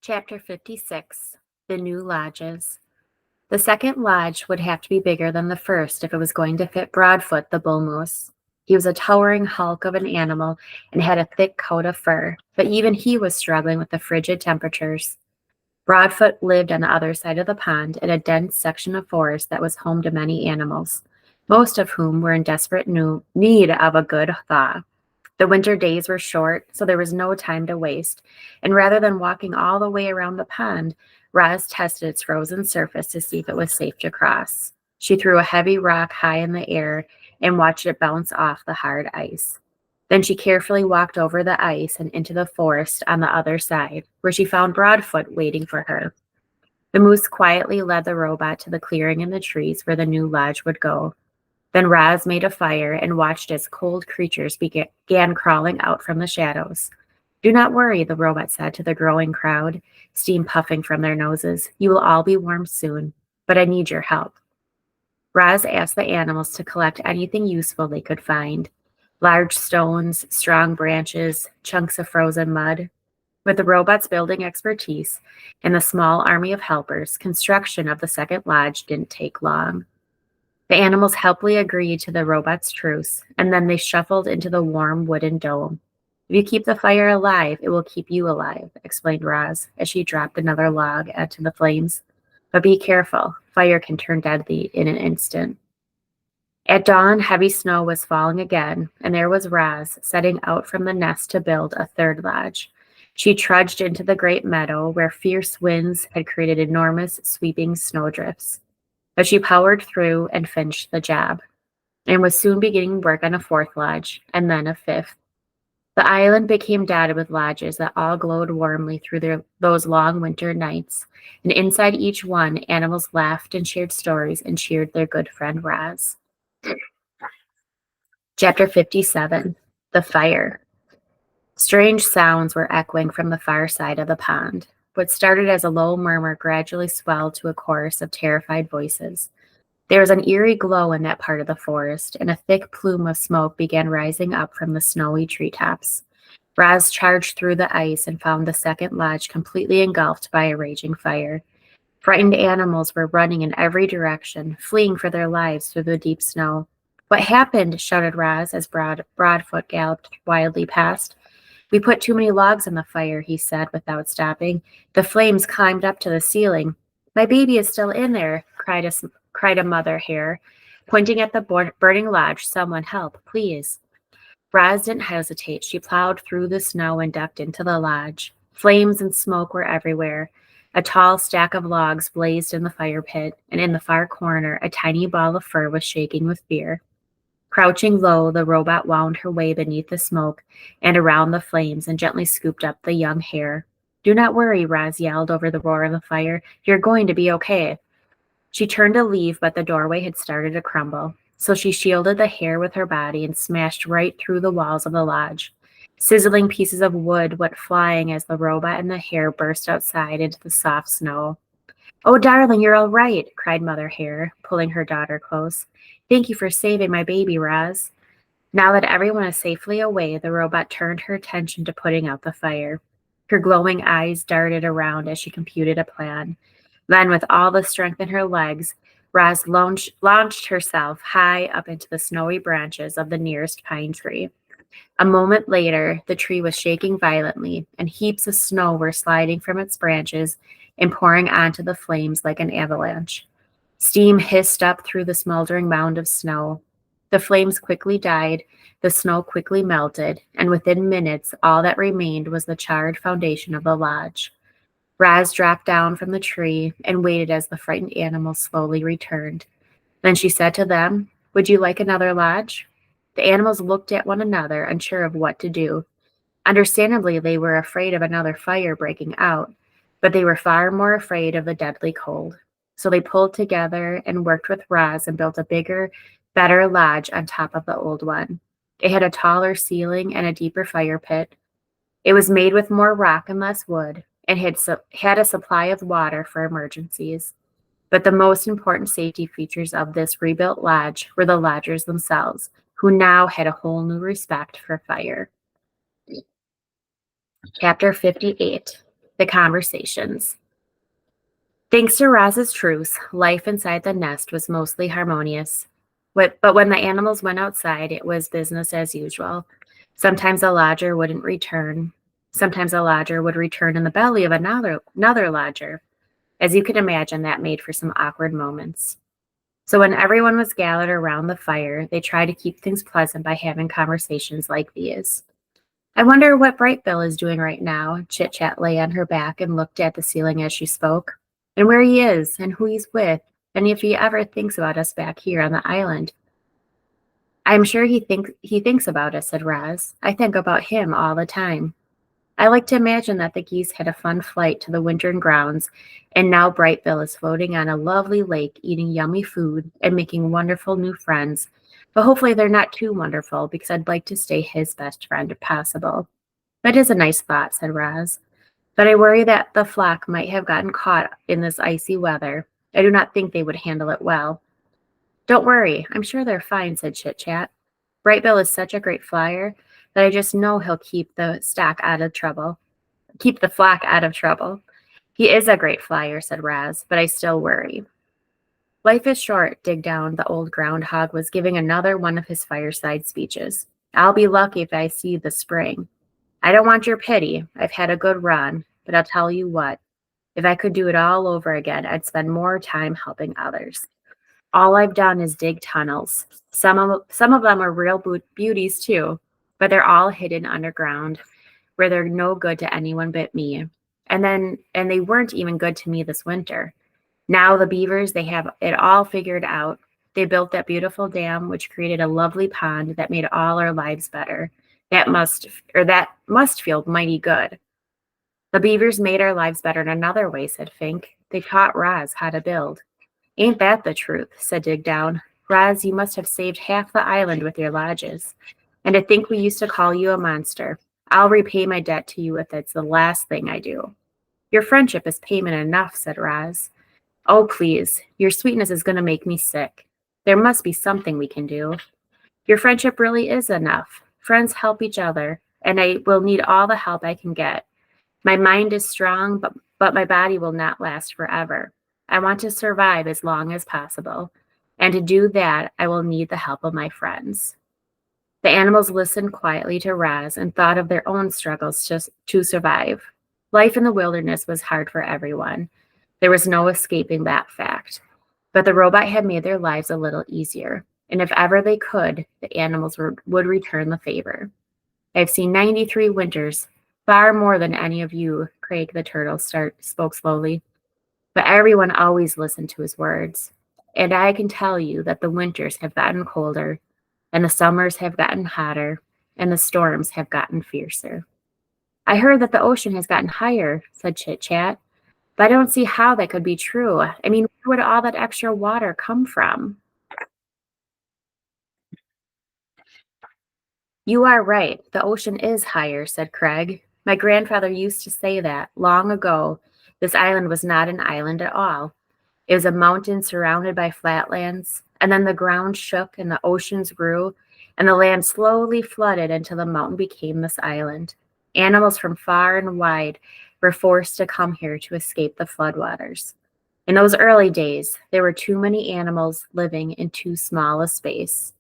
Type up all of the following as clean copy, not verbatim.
Chapter 56. The New Lodges. The second lodge would have to be bigger than the first if it was going to fit Broadfoot the bull moose. He was a towering hulk of an animal and had a thick coat of fur, but even he was struggling with the frigid temperatures. Broadfoot lived on the other side of the pond in a dense section of forest that was home to many animals, most of whom were in desperate need of a good thaw. The winter days were short, so there was no time to waste, and rather than walking all the way around the pond, Roz tested its frozen surface to see if it was safe to cross. She threw a heavy rock high in the air and watched it bounce off the hard ice. Then she carefully walked over the ice and into the forest on the other side, where she found Broadfoot waiting for her. The moose quietly led the robot to the clearing in the trees where the new lodge would go. Then Raz made a fire and watched as cold creatures began crawling out from the shadows. Do not worry, the robot said to the growing crowd, steam puffing from their noses. You will all be warm soon, but I need your help. Raz asked the animals to collect anything useful they could find. Large stones, strong branches, chunks of frozen mud. With the robot's building expertise and the small army of helpers, construction of the second lodge didn't take long. The animals helpfully agreed to the robot's truce, and then they shuffled into the warm wooden dome. If you keep the fire alive, it will keep you alive, explained Roz as she dropped another log into the flames. But be careful, fire can turn deadly in an instant. At dawn, heavy snow was falling again, and there was Roz setting out from the nest to build a third lodge. She trudged into the great meadow where fierce winds had created enormous sweeping snowdrifts. But she powered through and finished the job, and was soon beginning work on a fourth lodge, and then a fifth. The island became dotted with lodges that all glowed warmly through those long winter nights, and inside each one, animals laughed and shared stories and cheered their good friend Raz. Chapter 57. The Fire. Strange sounds were echoing from the far side of the pond. What started as a low murmur gradually swelled to a chorus of terrified voices. There was an eerie glow in that part of the forest, and a thick plume of smoke began rising up from the snowy treetops. Raz charged through the ice and found the second lodge completely engulfed by a raging fire. Frightened animals were running in every direction, fleeing for their lives through the deep snow. What happened? Shouted Raz as Broadfoot galloped wildly past. We put too many logs on the fire, he said without stopping. The flames climbed up to the ceiling. My baby is still in there, cried a mother hare, pointing at the burning lodge. Someone help, please. Raz didn't hesitate. She plowed through the snow and ducked into the lodge. Flames and smoke were everywhere. A tall stack of logs blazed in the fire pit, and in the far corner, a tiny ball of fur was shaking with fear. Crouching low, the robot wound her way beneath the smoke and around the flames and gently scooped up the young hare. Do not worry, Raz yelled over the roar of the fire. You're going to be okay. She turned to leave, but the doorway had started to crumble. So she shielded the hare with her body and smashed right through the walls of the lodge. Sizzling pieces of wood went flying as the robot and the hare burst outside into the soft snow. Oh, darling, you're all right, cried Mother Hare, pulling her daughter close. Thank you for saving my baby, Raz. Now that everyone is safely away, the robot turned her attention to putting out the fire. Her glowing eyes darted around as she computed a plan. Then, with all the strength in her legs, Raz launched herself high up into the snowy branches of the nearest pine tree. A moment later, the tree was shaking violently, and heaps of snow were sliding from its branches and pouring onto the flames like an avalanche. Steam hissed up through the smoldering mound of snow. The flames quickly died, the snow quickly melted, and within minutes all that remained was the charred foundation of the lodge. Raz dropped down from the tree and waited as the frightened animals slowly returned. Then she said to them, Would you like another lodge? The animals looked at one another, unsure of what to do. Understandably, they were afraid of another fire breaking out, but they were far more afraid of the deadly cold. So they pulled together and worked with Raz and built a bigger, better lodge on top of the old one. It had a taller ceiling and a deeper fire pit. It was made with more rock and less wood, and had a supply of water for emergencies. But the most important safety features of this rebuilt lodge were the lodgers themselves, who now had a whole new respect for fire. Chapter 58. The conversations. Thanks to Roz's truce, life inside the nest was mostly harmonious. But when the animals went outside, it was business as usual. Sometimes a lodger wouldn't return. Sometimes a lodger would return in the belly of another lodger. As you can imagine, that made for some awkward moments. So when everyone was gathered around the fire, they tried to keep things pleasant by having conversations like these. I wonder what Bright Bill is doing right now. Chit Chat lay on her back and looked at the ceiling as she spoke. And where he is, and who he's with, and if he ever thinks about us back here on the island. I'm sure he thinks about us, said Roz. I think about him all the time. I like to imagine that the geese had a fun flight to the wintering grounds, and now Bright Bill is floating on a lovely lake, eating yummy food and making wonderful new friends. But hopefully they're not too wonderful, because I'd like to stay his best friend if possible. That is a nice thought, said Roz. But I worry that the flock might have gotten caught in this icy weather. I do not think they would handle it well. Don't worry, I'm sure they're fine, said Chit Chat. Bright Bill is such a great flyer that I just know he'll keep the flock out of trouble. He is a great flyer, said Raz, but I still worry. Life is short, Dig Down, the old groundhog, was giving another one of his fireside speeches. I'll be lucky if I see the spring. I don't want your pity. I've had a good run, but I'll tell you what. If I could do it all over again, I'd spend more time helping others. All I've done is dig tunnels. Some of them are real beauties too, but they're all hidden underground where they're no good to anyone but me. And they weren't even good to me this winter. Now the beavers, they have it all figured out. They built that beautiful dam which created a lovely pond that made all our lives better. That must feel mighty good. The beavers made our lives better in another way, said Fink. They taught Raz how to build. Ain't that the truth, said Dig Down. Raz, you must have saved half the island with your lodges. And to think we used to call you a monster. I'll repay my debt to you if it's the last thing I do. Your friendship is payment enough, said Raz. Oh, please, your sweetness is going to make me sick. There must be something we can do. Your friendship really is enough. Friends help each other, and I will need all the help I can get. My mind is strong, but my body will not last forever. I want to survive as long as possible, and to do that, I will need the help of my friends. The animals listened quietly to Raz and thought of their own struggles to survive. Life in the wilderness was hard for everyone. There was no escaping that fact. But the robot had made their lives a little easier, and if ever they could, the animals would return the favor. I've seen 93 winters, far more than any of you, Craig the turtle spoke slowly. But everyone always listened to his words. And I can tell you that the winters have gotten colder, and the summers have gotten hotter, and the storms have gotten fiercer. I heard that the ocean has gotten higher, said Chit Chat, but I don't see how that could be true. I mean, where would all that extra water come from? You are right. The ocean is higher, said Craig. My grandfather used to say that long ago. This island was not an island at all. It was a mountain surrounded by flatlands, and then the ground shook and the oceans grew, and the land slowly flooded until the mountain became this island. Animals from far and wide were forced to come here to escape the floodwaters. In those early days, there were too many animals living in too small a space.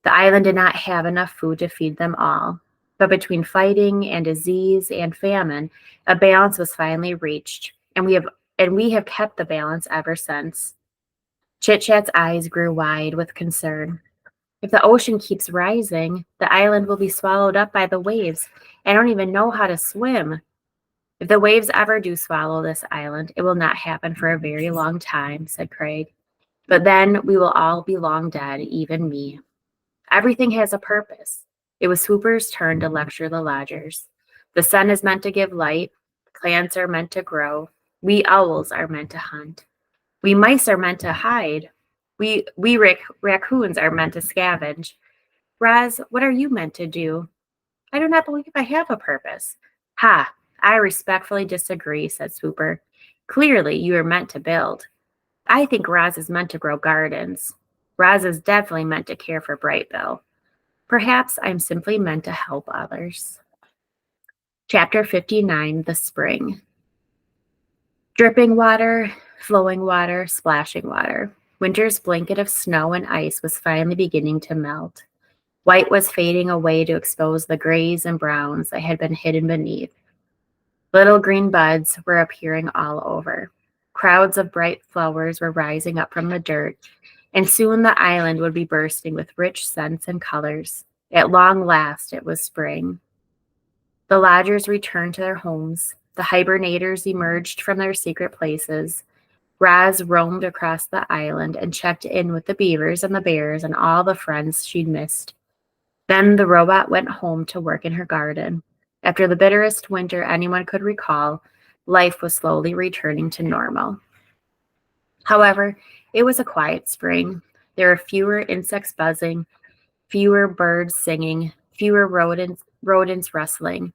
The island did not have enough food to feed them all, but between fighting and disease and famine, a balance was finally reached, and we have kept the balance ever since. Chit Chat's eyes grew wide with concern. If the ocean keeps rising, the island will be swallowed up by the waves. I don't even know how to swim. If the waves ever do swallow this island, it will not happen for a very long time, said Craig. But then we will all be long dead, even me. Everything has a purpose. It was Swooper's turn to lecture the lodgers. The sun is meant to give light. Plants are meant to grow. We owls are meant to hunt. We mice are meant to hide. Raccoons are meant to scavenge. Raz, what are you meant to do? I do not believe I have a purpose. Ha, I respectfully disagree, said Swooper. Clearly, you are meant to build. I think Raz is meant to grow gardens. Raz is definitely meant to care for Brightbill. Perhaps I'm simply meant to help others. Chapter 59, The Spring. Dripping water, flowing water, splashing water. Winter's blanket of snow and ice was finally beginning to melt. White was fading away to expose the grays and browns that had been hidden beneath. Little green buds were appearing all over. Crowds of bright flowers were rising up from the dirt, and soon the island would be bursting with rich scents and colors. At long last, it was spring. The lodgers returned to their homes. The hibernators emerged from their secret places. Raz roamed across the island and checked in with the beavers and the bears and all the friends she'd missed. Then the robot went home to work in her garden. After the bitterest winter anyone could recall, life was slowly returning to normal. However, it was a quiet spring. There were fewer insects buzzing, fewer birds singing, fewer rodents rustling.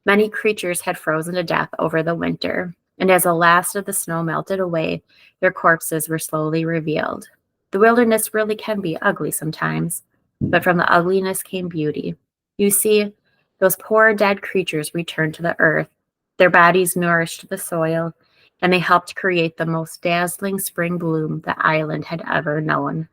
Many creatures had frozen to death over the winter, and as the last of the snow melted away, their corpses were slowly revealed. The wilderness really can be ugly sometimes, but from the ugliness came beauty. You see, those poor dead creatures returned to the earth. Their bodies nourished the soil, and they helped create the most dazzling spring bloom the island had ever known.